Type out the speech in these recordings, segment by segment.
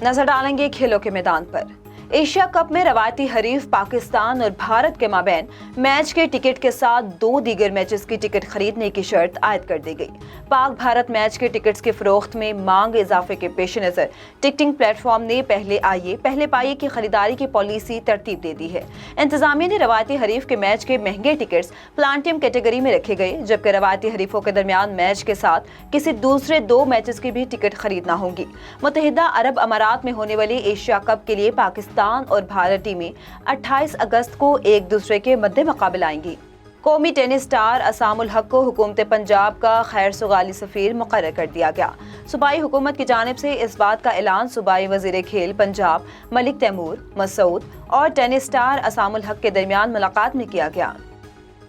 नजर डालेंगे खेलों के मैदान पर। एशिया कप में रवायती हरीफ पाकिस्तान और भारत के माबैन मैच के टिकट के साथ 2 दीगर मैचेस की टिकट खरीदने की शर्त आयद कर दी गई। पाक भारत मैच के टिकट्स के फरोख्त में मांग इजाफे के पेश नज़र टिकटिंग प्लेटफॉर्म ने पहले आइए पहले पाइए की खरीदारी की पॉलिसी तरतीब दे दी है। इंतजामिया ने रवायती हरीफ के मैच के महंगे टिकट्स प्लाटिनम कैटेगरी में रखे गए, जबकि रवायती हरीफों के दरमियान मैच के साथ किसी दूसरे 2 मैचेस की भी टिकट खरीदना होंगी। मुत्तहिदा अरब अमारात में होने वाली एशिया कप के लिए पाकिस्तान और भारत टीमें 28 अगस्त को एक दूसरे के मद्दे मुकाबले आएंगी। कौमी टेनिस स्टार असामुल हक को हुकूमत पंजाब का खैर सुगाली सफीर मुकर्रर कर दिया गया। सूबाई हुकूमत की जानिब से इस बात का ऐलान सूबाई वजीर खेल पंजाब मलिक तैमूर मसूद और टेनिस स्टार असामुल हक के दरमियान मुलाकात में किया गया।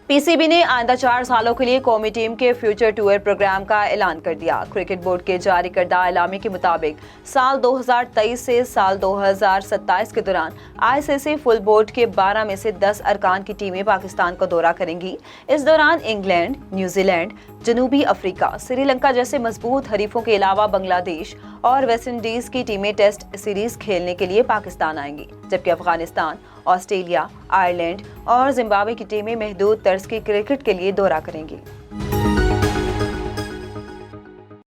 पीसीबी ने आइंदा 4 सालों के लिए कौमी टीम के फ्यूचर टूर प्रोग्राम का ऐलान कर दिया। क्रिकेट बोर्ड के जारी करदा एलामी के मुताबिक साल 2023 से साल 2027 के दौरान आईसीसी फुल बोर्ड के 12 में से 10 अरकान की टीमें पाकिस्तान का दौरा करेंगी। इस दौरान इंग्लैंड, न्यूजीलैंड, जनूबी अफ्रीका, श्रीलंका जैसे मजबूत हरीफों के अलावा बांग्लादेश और वेस्ट इंडीज की टीमें टेस्ट सीरीज खेलने के लिए पाकिस्तान आएंगी, जबकि अफगानिस्तान, ऑस्ट्रेलिया, आयरलैंड और जिम्बाब्वे की टीमें महदूद तर्ज की क्रिकेट के लिए दौरा करेंगी।